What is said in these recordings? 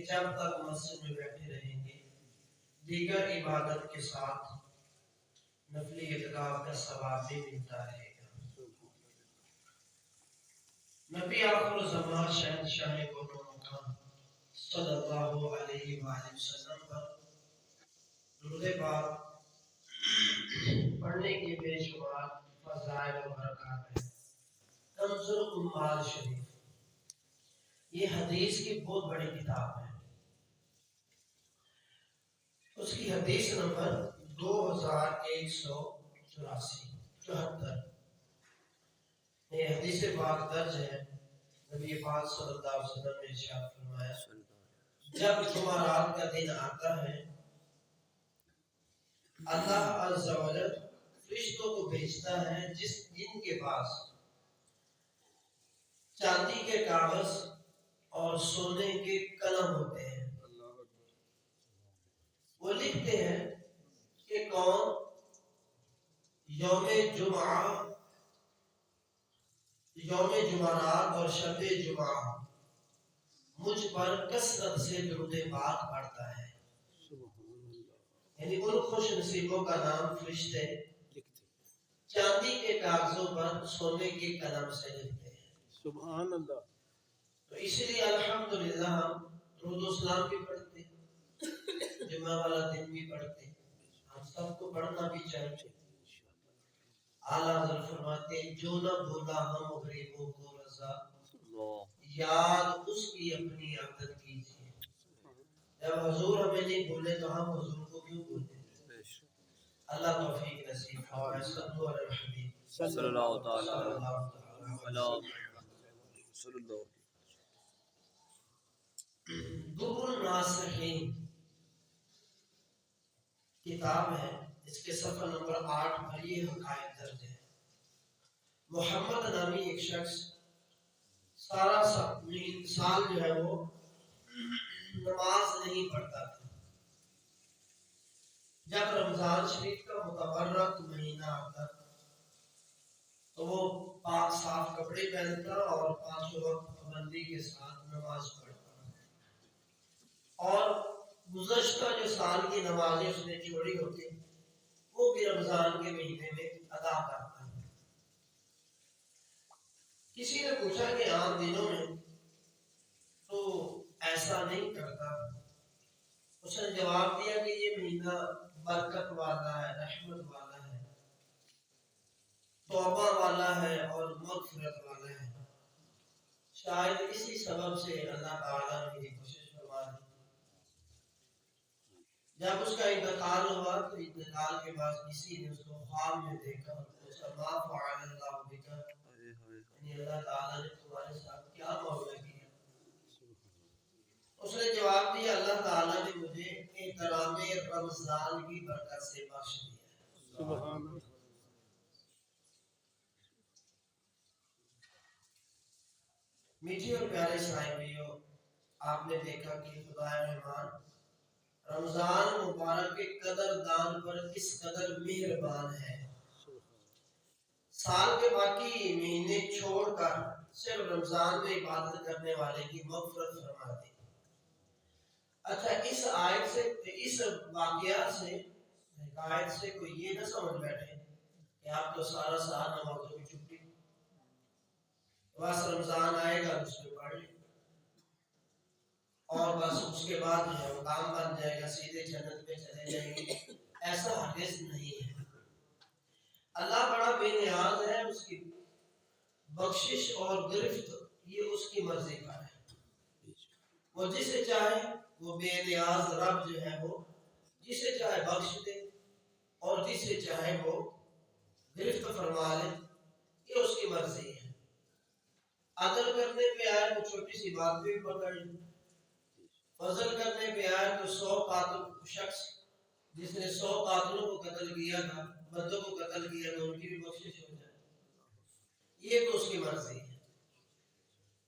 جب تک مسجد میں بیٹھے رہیں گے دیگر عبادت کے ساتھ نفلی اعتکاف کا ثواب بھی ملتا رہے گا۔ نبی آخر الزمان شہنشاہ کون و مکان صلی اللہ علیہ وآلہ وسلم پر درود پاک پڑھنے کے بے شمار فضائل و برکات ہیں۔ کنز الاموال شریف یہ حدیث کی بہت بڑی کتاب ہے۔ اس کی حدیث نمبر 2174 یہ حدیث پاک درج ہے۔ نبی پاک صلی اللہ علیہ وسلم نے ارشاد فرمایا جب جمعرات کا دن آتا ہے اللہ عز و جل فرشتوں کو بھیجتا ہے جن کے پاس چاندی کے کاغذ اور سونے کے قلم ہوتے ہیں۔ وہ لکھتے ہیں کہ کون یوم جمعرات اور شب جمعہ مجھ پر کثرت سے درود پاک پڑھتا ہے، یعنی ان خوش نصیبوں کا نام فرشتے چاندی کے کاغذوں پر سونے کے قلم سے لکھتے ہیں۔ سبحان اللہ۔ تو اس لیے الحمدللہ ہم درود و سلام بھی پڑھتے ہیں، جمعہ والا دن بھی پڑھتے ہیں، ہم سب کو پڑھنا بھی چاہیے۔ اعلیٰ حضرت فرماتے ہیں جو نہ بھولا ہم غریبوں کو رضا یاد اس کی اپنی عادت کیجیے۔ جب حضور ہمیں نہیں بھولے تو ہم حضور کو کیوں بھولیں؟ اللہ توفیق نصیب فرمائے۔ صلو علی الحبیب صلی اللہ تعالی در الناصحین کتاب ہے، اس کے صفحہ نمبر 8 پر یہ حقائق درج ہے۔ محمد نامی ایک شخص سارا سال جو ہے وہ نماز نہیں پڑھتا تھا۔ جب رمضان شریف کا متبرک مہینہ آتا تو وہ پاک صاف کپڑے پہنتا اور 5 وقت پابندی کے ساتھ نماز پڑھتا، اور گزشتہ جو سال کی نمازیں اس نے چھوڑی ہوتی وہ بھی رمضان کے مہینے میں ادا کرتا ہے۔ کسی نے پوچھا کہ عام دنوں میں تو ایسا نہیں کرتا؟ اس نے جواب دیا کہ یہ مہینہ برکت والا ہے، رحمت والا ہے، توبہ والا ہے اور مغفرت والا ہے، شاید اسی سبب سے اللہ تعالیٰ نے میری کوشش فرما دی۔ جب اس کا انتقال ہوا تو انتقال کے بعد کسی نے اس کو خواب میں دیکھا اور اس کا ما فعل اللہ بک، یعنی اللہ تعالیٰ نے تمہارے ساتھ کیا معاملہ کیا؟ اس نے جواب دیا اللہ تعالیٰ نے مجھے احترام رمضان کی برکت سے بخش دیا۔ سبحان اللہ۔ میٹھی اور پیارے اسلامیوں، آپ نے دیکھا کہ خدا رحمان رمضان مبارک کے قدر دان پر کس قدر مہربان ہے۔ سال کے باقی مہینے چھوڑ کر صرف رمضان میں عبادت کرنے والے کی مغفرت فرماتے ہیں۔ اچھا، اس آیت سے، اس واقعات سے، آیت سے کوئی یہ نہ سمجھ بیٹھے کہ آپ تو سارا سال نمازوں کی چھٹی، بس رمضان آئے گا اس میں پڑھ لیں اور بس اس کے بعد جو ہے وہ کام بن جائے گا، سیدھے جنت میں چلے جائیں گے۔ ایسا ہرگز نہیں ہے۔ اللہ بڑا بے نیاز ہے، اس کی بخشش اور گرفت یہ اس کی مرضی کا ہے۔ وہ جسے چاہے وہ بے نیاز رب جو ہے وہ جسے چاہے بخش دے اور جسے چاہے وہ گرفت فرما لے، یہ اس کی مرضی ہے۔ عدل کرنے پہ آئے تو چھوٹی سی بات بھی پکڑ لے، فضل کرنے پہ آئے تو 100 قاتل شخص جس نے 100 قاتلوں کو قتل کیا تھا، بندوں کو قتل کیا تھا، ان کی بھی بخشش ہو جائے، یہ تو اس کی مرضی ہے۔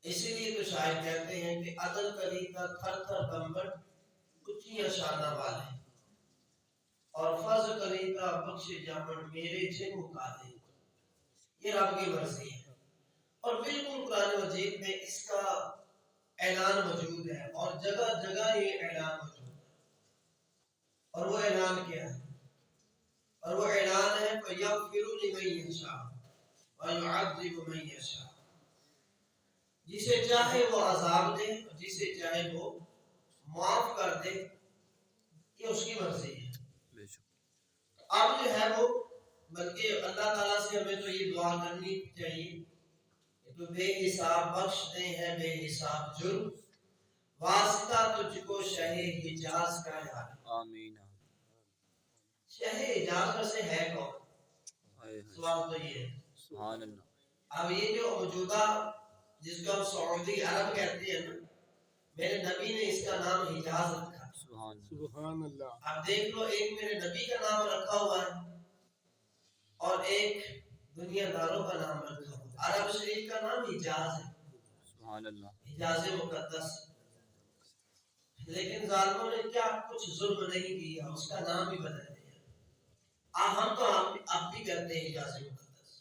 اسی لیے تو شاعر کہتے ہیں کہ عدل کری کا تھر تھر کمبر اچھیاں شانہ والے، اور فضل کری کا بخش جامن میرے سے مقادے، یہ رب کی مرضی ہے۔ اور بالکل قرآن مجید میں اس کا اعلان موجود ہے اور جگہ جگہ یہ اعلان موجود ہے. اور وہ اعلان کیا ہے؟ اور وہ اعلان ہے فَيَغْفِرُ لِمَن يَشَاءُ وَيُعَذِّبُ مَن يَشَاءُ. جسے چاہے وہ عذاب دے، جسے چاہے وہ معاف کر دے، یہ اس کی مرضی ہے. اب جو ہے وہ بلکہ اللہ تعالیٰ سے ہمیں تو یہ دعا کرنی چاہیے کہ تو بے حساب بخش دے ہے بے حساب جرم، واسطہ تجھ کو شہ حجاز کا یار. آمین. شہ حجاز میں سے ہے کون؟ سوال تو یہ ہے. سبحان اللہ. اب یہ جو موجودہ جس کو ہم سعودی عرب کہتے ہیں نا، میرے نبی نے اس کا نام حجاز رکھا. سبحان اللہ. اب دیکھ لو، ایک میرے نبی کا نام رکھا ہوا ہے اور ایک دنیا داروں کا نام رکھا ہوا ہے. عرب شریف کا نام حجاز ہے. سبحان اللہ. حجاز مقدس. لیکن ظالموں نے کیا کچھ ظلم نہیں کیا، اس کا نام بھی بدل دیا. ہم تو اب بھی کرتے ہیں حجاز مقدس.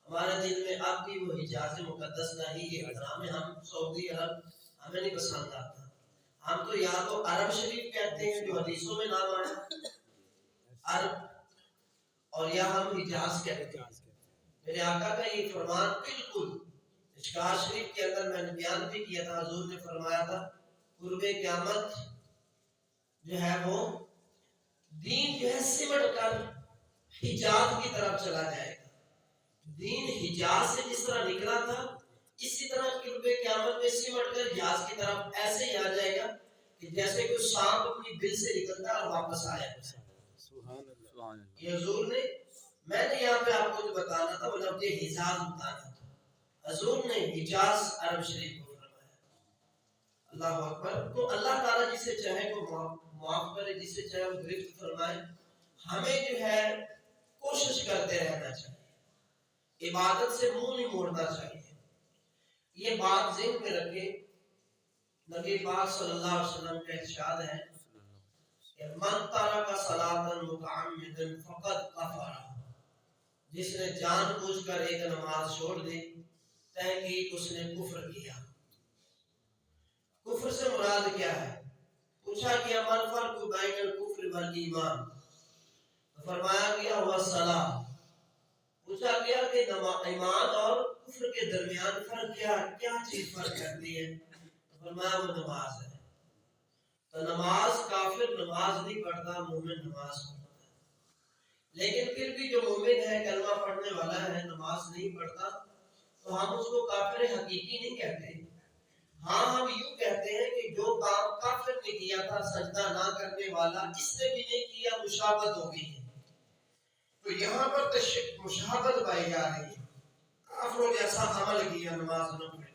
ہمارے دل میں اب بھی وہ حجاز مقدس کا ہی احترام ہے. ہم سعودی عرب ہمیں نہیں پسند آتا. ہم تو یا تو عرب شریف کہتے ہیں جو حدیثوں میں نام آیا عرب، اور یا ہم حجاز کہتے ہیں. میرے آقا کا یہ فرمان بالکل اشکار شریف کے اندر میں نے بیان بھی کیا تھا. حضور نے فرمایا تھا قرب قیامت جو ہے وہ دین جو ہے سمٹ کر حجاز کی طرف چلا جائے گا. دین حجاز سے جس طرح نکلا تھا، اسی طرح قرب قیامت میں سمٹ کر حجاز کی طرف ایسے ہی آ جائے گا کہ جیسے کوئی سانپ اپنی بل سے نکلتا اور واپس آیا. یہ حضور نے، میں نے یہاں پہ آپ کو جو بتانا تھا وہ لفظ حجاز بتانا تھا. حضور نے حجاز عرب شریف کو فرمایا. اللہ اکبر. تو اللہ تعالیٰ جسے چاہے کو معاف کرے، جسے چاہے وہ گرفت فرمائے. ہمیں جو ہے کوشش کرتے رہنا چاہیے، عبادت سے منہ نہیں موڑنا چاہیے. یہ بات ذہن میں رکھے. نبی پاک صلی اللہ علیہ وسلم کا ارشاد ہے کہ من ترک صلاۃ متعمدا فقد کفر. جس نے جان بوجھ کر ایک نماز چھوڑ دی، تحقیق اس نے کفر کیا. کفر سے مراد کیا ہے؟ پوچھا گیا من فرق بین الکفر والایمان، تو فرمایا گیا وہ صلاۃ. پوچھا گیا کہ ایمان اور کفر کے درمیان فرق کیا چیز فرق کرتی ہے؟ تو فرمایا وہ نماز ہے. تو نماز، کافر نماز نہیں پڑھتا، مومن نماز پڑھتا ہے. لیکن پھر بھی جو مومن ہے، کلمہ پڑھنے والا ہے، نماز نہیں پڑھتا، تو ہم اس کو کافر حقیقی نہیں کہتے. ہاں ہم یوں کہتے ہیں کہ جو کام کافر نے کیا تھا، سجدہ نہ کرنے والا، اس نے بھی نہیں کیا، مشابہت ہو گئی ہے. تو یہاں پر مشابہت پائی جا رہی ہے. کافروں جیسا عمل کیا، نماز نہ پڑھی.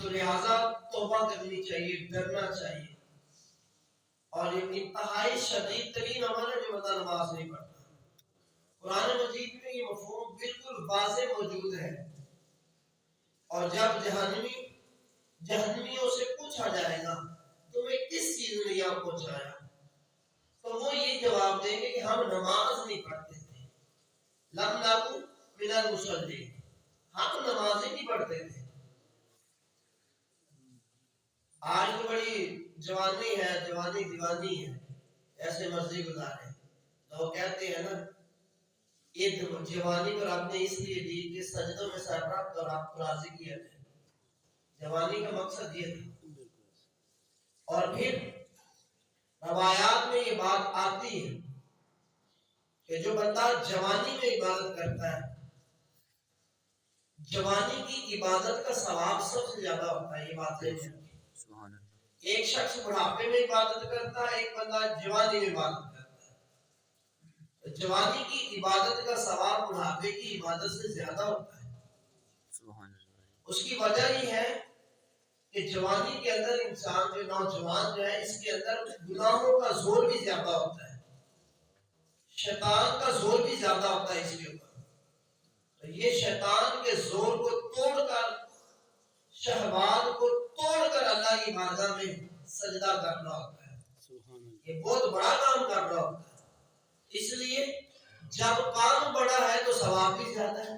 تو لہذا توبہ کرنی چاہیے، ڈرنا چاہیے. اور یہ انتہائی شدید ترین عمل ہے جو بندہ نماز نہیں پڑھتا. قرآن مجید میں یہ مفہوم بالکل واضح موجود ہے. اور جب جہنمیوں سے پوچھا جائے گا تمہیں کس چیز نے یہاں پہنچایا، تو وہ یہ جواب دیں گے کہ ہم نماز نہیں پڑھتے تھے. لم نکن من المصلین، ہم نماز ہی نہیں پڑھتے تھے. آج تو بڑی جوانی ہے، جوانی دیوانی ہے، ایسے مرضی گزارے. تو کہتے ہیں نا یہ جوانی تو آپ نے اس لیے دی کہ سجدوں میں سر رکھ اور آپ کو راضی کیا جائے. جوانی کا مقصد یہ تھا. اور پھر روایات میں یہ بات آتی ہے کہ جو بندہ جوانی میں عبادت کرتا ہے، جوانی کی عبادت کا ثواب سب سے زیادہ ہوتا ہے. یہ بات ہے. ایک شخص بڑھاپے میں عبادت کرتا ہے، ایک بندہ جوانی میں عبادت کرتا ہے. جوانی کی عبادت کا ثواب بڑھاپے کی عبادت سے زیادہ ہوتا ہے. اس کی وجہ یہ ہے کہ جوانی کے اندر انسان جو نوجوان جو ہے، اس کے اندر گناہوں کا زور بھی زیادہ ہوتا ہے، شیطان کا زور بھی زیادہ ہوتا ہے اس کے اوپر. تو یہ شیطان کے زور کو توڑ کر، شہوات کو توڑ کر اللہ کی بارگاہ میں سجدہ کر رہا ہوتا ہے. یہ بہت بڑا کام کر رہا ہوتا ہے. اس لیے جب کام بڑا ہے تو ثواب بھی زیادہ ہے.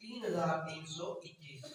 3321,